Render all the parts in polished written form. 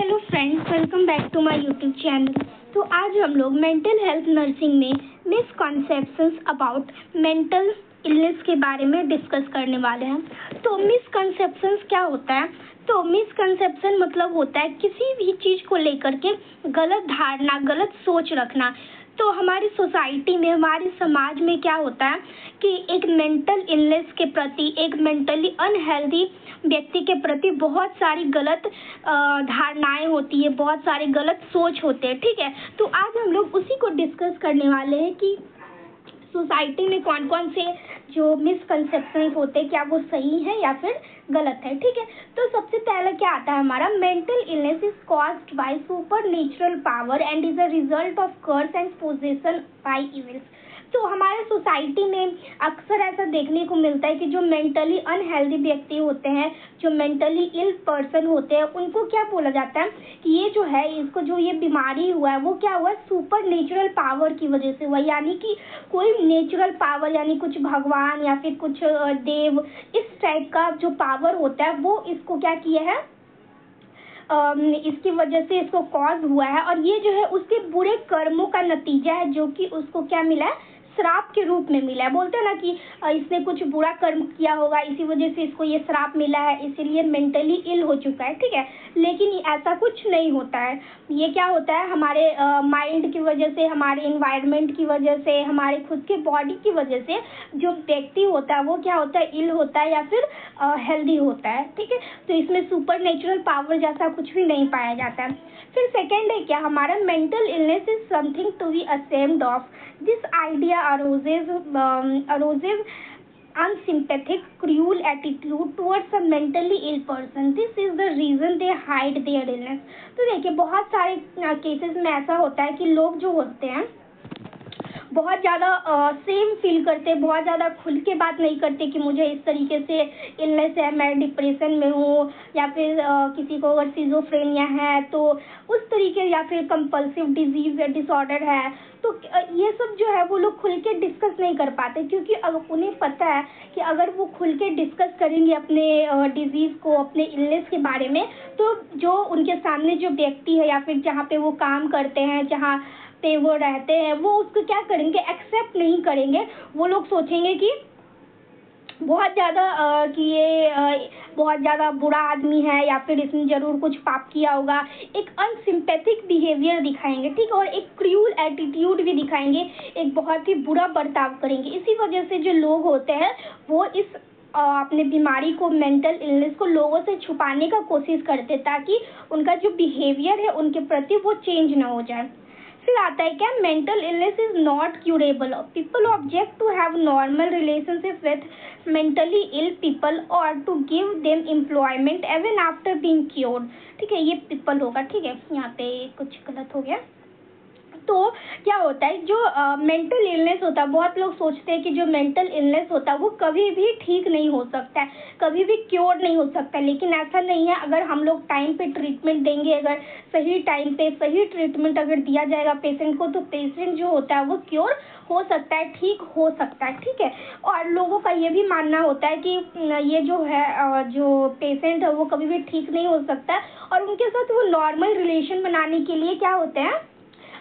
Hello friends, welcome back to my YouTube channel. तो आज हम लोग मेंटल हेल्थ नर्सिंग में मिसकंसेप्शंस अबाउट मेंटल इलनेस के बारे में डिस्कस करने वाले हैं। तो मिसकंसेप्शंस क्या होता है? तो मिसकंसेप्शन मतलब होता है किसी भी चीज़ को लेकर के गलत धारणा, गलत सोच रखना। तो हमारी सोसाइटी में, हमारे समाज में क्या होता है कि एक मेंटल इलनेस के प्रति, एक मेंटली अनहेल्दी व्यक्ति के प्रति बहुत सारी गलत धारणाएं होती है, बहुत सारे गलत सोच होते हैं। ठीक है, तो आज हम लोग उसी को डिस्कस करने वाले हैं कि सोसाइटी में कौन कौन से जो मिसकंसेप्शंस होते हैं, क्या वो सही है या फिर गलत है। ठीक है, तो सबसे पहला क्या आता है हमारा, mental illness is caused by super natural power and is a result of curse and possession by evils. तो हमारे सोसाइटी में अक्सर ऐसा देखने को मिलता है कि जो मेंटली अनहेल्दी व्यक्ति होते हैं, जो मेंटली इल पर्सन होते हैं, उनको क्या बोला जाता है कि ये जो है, इसको जो ये बीमारी हुआ है वो क्या हुआ है, सुपर नेचुरल पावर की वजह से हुआ। यानी कि कोई नेचुरल पावर, यानी कुछ भगवान या फिर कुछ देव, इस टाइप का जो पावर होता है वो इसको क्या किया है, इसकी वजह से इसको कॉज हुआ है। और ये जो है उसके बुरे कर्मों का नतीजा है, जो कि उसको क्या मिला है, श्राप के रूप में मिला है। बोलते हैं ना कि इसने कुछ बुरा कर्म किया होगा, इसी वजह से इसको ये श्राप मिला है, इसीलिए मेंटली इल हो चुका है। ठीक है, लेकिन ऐसा कुछ नहीं होता है। ये क्या होता है, हमारे माइंड की वजह से, हमारे इन्वायरमेंट की वजह से, हमारे खुद के बॉडी की वजह से जो व्यक्ति होता है वो क्या होता है, इल होता है या फिर हेल्दी होता है। ठीक है, तो इसमें सुपर नेचुरल पावर जैसा कुछ भी नहीं पाया जाता है। फिर सेकेंड है क्या हमारा, mental illness is something to be ashamed of. This idea arouses unsympathetic, cruel attitude towards a mentally ill person. This is the reason they hide their illness. तो देखिए, बहुत सारे केसेस में ऐसा होता है कि लोग जो होते हैं बहुत ज़्यादा सेम फील करते हैं, बहुत ज़्यादा खुल के बात नहीं करते कि मुझे इस तरीके से इलनेस है, मैं डिप्रेशन में हूँ, या फिर किसी को अगर सिजोफ्रेनिया है तो उस तरीके, या फिर कंपल्सिव डिजीज या डिसऑर्डर है, तो ये सब जो है वो लोग खुल के डिस्कस नहीं कर पाते, क्योंकि उन्हें पता है कि अगर वो खुल के डिस्कस करेंगे अपने डिजीज़ को, अपने इलनेस के बारे में, तो जो उनके सामने जो व्यक्ति है या फिर जहाँ पे वो काम करते हैं, जहाँ पे वो रहते हैं, वो उसको क्या करेंगे, एक्सेप्ट नहीं करेंगे। वो लोग सोचेंगे कि बहुत ज़्यादा कि ये बहुत ज़्यादा बुरा आदमी है, या फिर इसने ज़रूर कुछ पाप किया होगा। एक अनसिंपैथिक बिहेवियर दिखाएंगे, ठीक है, और एक क्रूअल एटीट्यूड भी दिखाएंगे, एक बहुत ही बुरा बर्ताव करेंगे। इसी वजह से जो लोग होते हैं वो इस अपने बीमारी को, मेंटल इलनेस को लोगों से छुपाने का कोशिश करते, ताकि उनका जो बिहेवियर है उनके प्रति वो चेंज ना हो जाए। फिर आता है क्या, mental illness is not curable. People object to have normal relationship with mentally ill people और to give them employment even after being cured. ठीक है, ये पीपल होगा। ठीक है, यहाँ पे कुछ गलत हो गया। तो क्या होता है, जो मेंटल इलनेस होता है, बहुत लोग सोचते हैं कि जो मेंटल इलनेस होता है वो कभी भी ठीक नहीं हो सकता है, कभी भी क्योर नहीं हो सकता, लेकिन ऐसा नहीं है। अगर हम लोग टाइम पे ट्रीटमेंट देंगे, अगर सही टाइम पे सही ट्रीटमेंट अगर दिया जाएगा पेशेंट को, तो पेशेंट जो होता है वो क्योर हो सकता है, ठीक हो सकता है। ठीक है, और लोगों का ये भी मानना होता है कि ये जो है जो पेशेंट है वो कभी भी ठीक नहीं हो सकता, और उनके साथ वो नॉर्मल रिलेशन बनाने के लिए क्या होते हैं,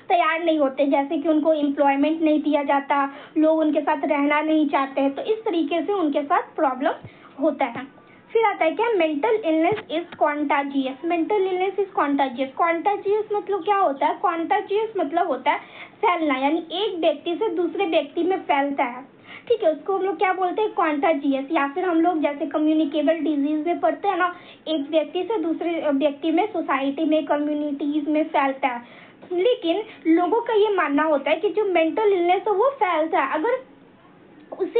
तैयार नहीं होते। जैसे कि उनको एम्प्लॉयमेंट नहीं दिया जाता, लोग उनके साथ रहना नहीं चाहते हैं, तो इस तरीके से उनके साथ प्रॉब्लम होता है। फिर आता है क्या, mental illness is contagious. Mental illness is contagious. Contagious मतलब क्या होता है, कॉन्टाजियस मतलब होता है फैलना, यानी एक व्यक्ति से दूसरे व्यक्ति में फैलता है। ठीक है, उसको हम लोग क्या बोलते हैं, कॉन्टाजियस। या फिर हम लोग जैसे कम्युनिकेबल डिजीज में पढ़ते हैं ना, एक व्यक्ति से दूसरे व्यक्ति में, सोसाइटी में, कम्युनिटीज में फैलता है। लेकिन लोगों का ये मानना होता है कि जो मेंटल इलनेस है वो फैलता है।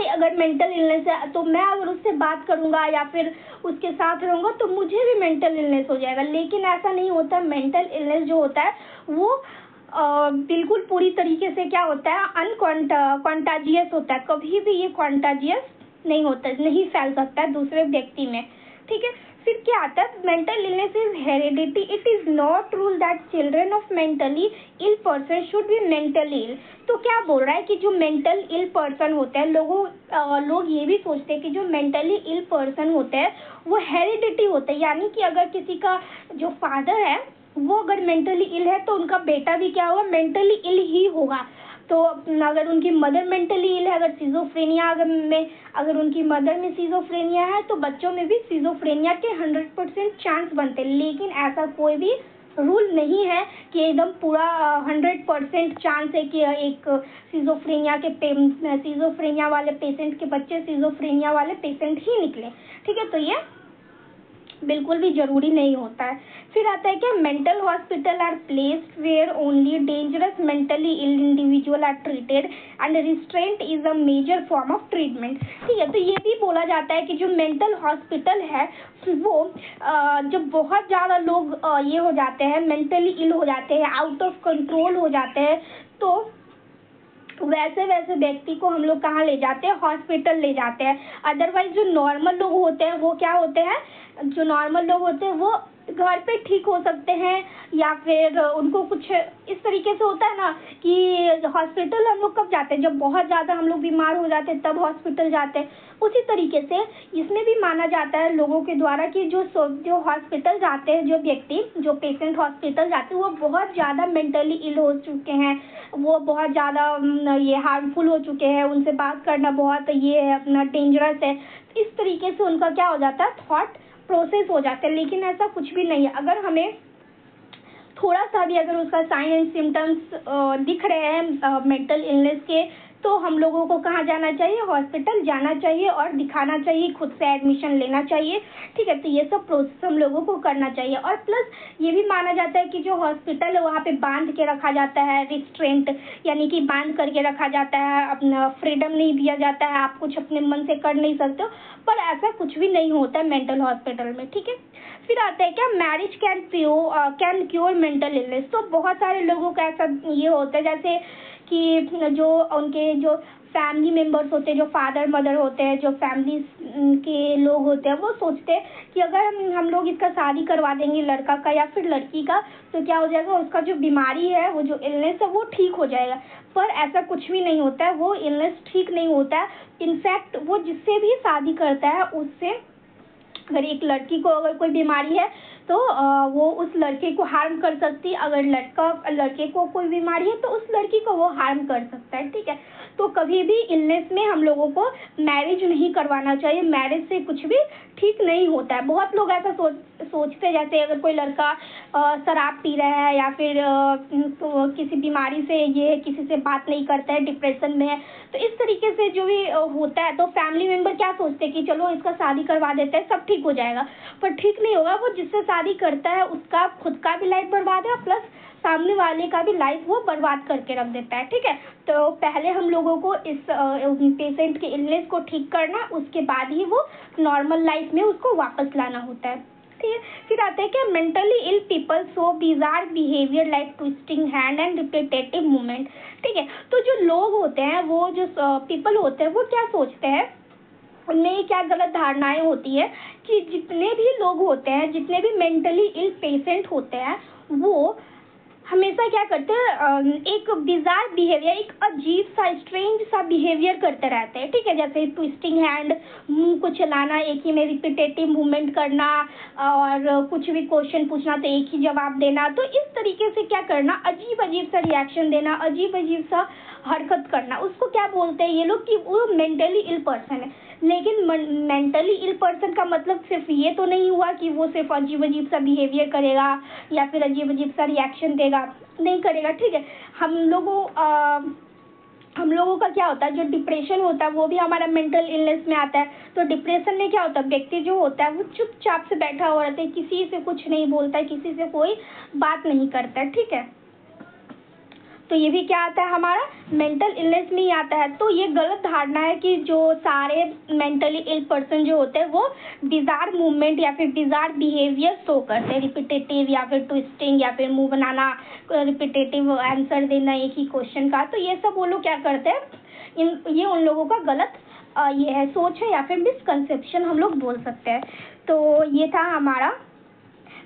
अगर मेंटल इलनेस है तो मैं अगर उससे बात करूंगा या फिर उसके साथ रहूंगा तो मुझे भी मेंटल इलनेस हो जाएगा, लेकिन ऐसा नहीं होता। मेंटल इलनेस जो होता है वो बिल्कुल पूरी तरीके से क्या होता है, अनकॉन्टाजियस होता है। कभी भी ये कॉन्टाजियस नहीं होता, नहीं फैल सकता है दूसरे व्यक्ति में। ठीक है, फिर क्या आता है, mental illness is heredity. It is not rule that children of mentally ill person should be mentally ill. तो क्या बोल रहा है कि जो मेंटल इल पर्सन होते हैं, लोग ये भी सोचते हैं कि जो मेंटली इल पर्सन होते हैं वो हेरिडिटी होते हैं, यानी कि अगर किसी का जो फादर है वो अगर मेंटली इल है तो उनका बेटा भी क्या होगा, मेंटली इल ही होगा। तो अगर उनकी मदर मेंटली इल है, अगर सिजोफ्रेनिया अगर उनकी मदर में सिजोफ्रेनिया है तो बच्चों में भी सिजोफ्रेनिया के 100% चांस बनते हैं। लेकिन ऐसा कोई भी रूल नहीं है कि एकदम पूरा 100% चांस है कि एक सिजोफ्रेनिया वाले पेशेंट के बच्चे सिजोफ्रेनिया वाले पेशेंट ही निकले। ठीक है, तो ये बिल्कुल भी जरूरी नहीं होता है। फिर आता है क्या, mental hospital are placed where only dangerous mentally ill individual are treated and restraint is a major form of treatment. ठीक है, तो ये भी बोला जाता है कि जो मेंटल हॉस्पिटल है वो जब बहुत ज़्यादा लोग ये हो जाते हैं, मेंटली इल हो जाते हैं, आउट ऑफ कंट्रोल हो जाते हैं, तो वैसे व्यक्ति को हम लोग कहाँ ले जाते हैं, हॉस्पिटल ले जाते हैं। अदरवाइज जो नॉर्मल लोग होते हैं वो क्या होते हैं, जो नॉर्मल लोग होते हैं वो घर पे ठीक हो सकते हैं, या फिर उनको कुछ इस तरीके से होता है ना कि हॉस्पिटल हम लोग कब जाते हैं, जब बहुत ज़्यादा हम लोग बीमार हो जाते हैं तब हॉस्पिटल जाते हैं। उसी तरीके से इसमें भी माना जाता है लोगों के द्वारा कि जो हॉस्पिटल जाते हैं, जो व्यक्ति जो पेशेंट हॉस्पिटल जाते हैं वो बहुत ज़्यादा मेंटली इल हो चुके हैं, वो बहुत ज़्यादा ये हार्मफुल हो चुके हैं, उनसे बात करना बहुत ये है अपना डेंजरस है। इस तरीके से उनका क्या हो जाता है, थॉट प्रोसेस हो जाता है। लेकिन ऐसा कुछ भी नहीं है। अगर हमें थोड़ा सा भी अगर उसका साइन एंड सिम्टम्स दिख रहे हैं मेंटल इलनेस के, तो हम लोगों को कहाँ जाना चाहिए, हॉस्पिटल जाना चाहिए और दिखाना चाहिए, खुद से एडमिशन लेना चाहिए। ठीक है, तो ये सब प्रोसेस हम लोगों को करना चाहिए। और प्लस ये भी माना जाता है कि जो हॉस्पिटल है वहाँ पे बांध के रखा जाता है, रिस्ट्रेंट यानी कि बांध करके रखा जाता है, अपना फ्रीडम नहीं दिया जाता है, आप कुछ अपने मन से कर नहीं सकते हो। पर ऐसा कुछ भी नहीं होता है मेंटल हॉस्पिटल में। ठीक है, फिर आता है क्या, marriage can cure mental illness. तो बहुत सारे लोगों का ऐसा ये होता है, जैसे कि जो उनके जो फैमिली मेंबर्स होते हैं, जो फादर मदर होते हैं, जो फैमिली के लोग होते हैं, वो सोचते हैं कि अगर हम लोग इसका शादी करवा देंगे लड़का का या फिर लड़की का, तो क्या हो जाएगा, उसका जो बीमारी है, वो जो इलनेस है वो ठीक हो जाएगा। पर ऐसा कुछ भी नहीं होता है, वो इलनेस ठीक नहीं होता है। इनफैक्ट वो जिससे भी शादी करता है उससे, अगर एक लड़की को अगर कोई बीमारी है तो वो उस लड़के को हार्म कर सकती है, अगर लड़के को कोई बीमारी है तो उस लड़की को वो हार्म कर सकता है। ठीक है, तो कभी भी इलनेस में हम लोगों को मैरिज नहीं करवाना चाहिए। मैरिज से कुछ भी ठीक नहीं होता है। बहुत लोग ऐसा सोचते हैं, जैसे अगर कोई लड़का शराब पी रहा है या फिर तो किसी बीमारी से ये किसी से बात नहीं करता है, डिप्रेशन में है, तो इस तरीके से जो भी होता है, तो फैमिली मेंबर क्या सोचते हैं कि चलो इसका शादी करवा देते हैं, सब ठीक हो जाएगा। पर ठीक नहीं होगा। वो जिससे शादी करता है उसका खुद का भी लाइफ बर्बाद है, प्लस सामने वाले का भी लाइफ वो बर्बाद करके रख देता है। ठीक है, तो पहले हम लोगों को इस पेशेंट के इलनेस को ठीक करना, उसके बाद ही वो नॉर्मल लाइफ में उसको वापस लाना होता है। ठीक है, फिर आते हैं क्या, mentally ill people show bizarre behaviour like twisting hand and repetitive movement. ठीक है, तो जो लोग होते हैं, वो जो पीपल होते हैं, वो क्या सोचते हैं, उनमें क्या गलत धारणाएं होती है कि जितने भी लोग होते हैं, जितने भी मेंटली इल पेशेंट होते हैं, वो हमेशा क्या करते हैं, एक बिजार बिहेवियर, एक अजीब सा स्ट्रेंज सा बिहेवियर करते रहते हैं। ठीक है, जैसे ट्विस्टिंग हैंड, मुंह को चलाना, एक ही में रिपीटेटिव मूवमेंट करना, और कुछ भी क्वेश्चन पूछना तो एक ही जवाब देना। तो इस तरीके से क्या करना, अजीब अजीब सा रिएक्शन देना, अजीब अजीब सा हरकत करना, उसको क्या बोलते हैं ये लोग कि वो मेंटली इल पर्सन है। लेकिन मेंटली इल पर्सन का मतलब सिर्फ ये तो नहीं हुआ कि वो सिर्फ अजीब अजीब सा बिहेवियर करेगा या फिर अजीब अजीब सा रिएक्शन देगा, नहीं करेगा। ठीक है, हम लोगों का क्या होता है, जो डिप्रेशन होता है वो भी हमारा मेंटल इलनेस में आता है। तो डिप्रेशन में क्या होता है, व्यक्ति जो होता है वो चुपचाप से बैठा हुआ रहता है, किसी से कुछ नहीं बोलता है, किसी से कोई बात नहीं करता है। ठीक है, तो ये भी क्या आता है, हमारा मेंटल इलनेस में ही आता है। तो ये गलत धारणा है कि जो सारे मेंटली इल पर्सन जो होते हैं वो बिजार मूवमेंट या फिर बिजार बिहेवियर शो करते हैं, रिपीटेटिव या फिर ट्विस्टिंग या फिर मुंह बनाना, रिपीटेटिव आंसर देना एक ही क्वेश्चन का। तो ये सब वो लोग क्या करते हैं, ये उन लोगों का गलत ये है, सोच है या फिर मिसकंसेप्शन हम लोग बोल सकते हैं। तो ये था हमारा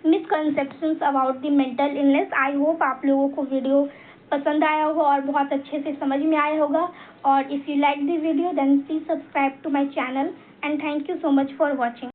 misconceptions about the mental illness. I hope आप लोगों को वीडियो पसंद आया होगा और बहुत अच्छे से समझ में आया होगा। और if you like the video then please subscribe to my channel and thank you so much for watching.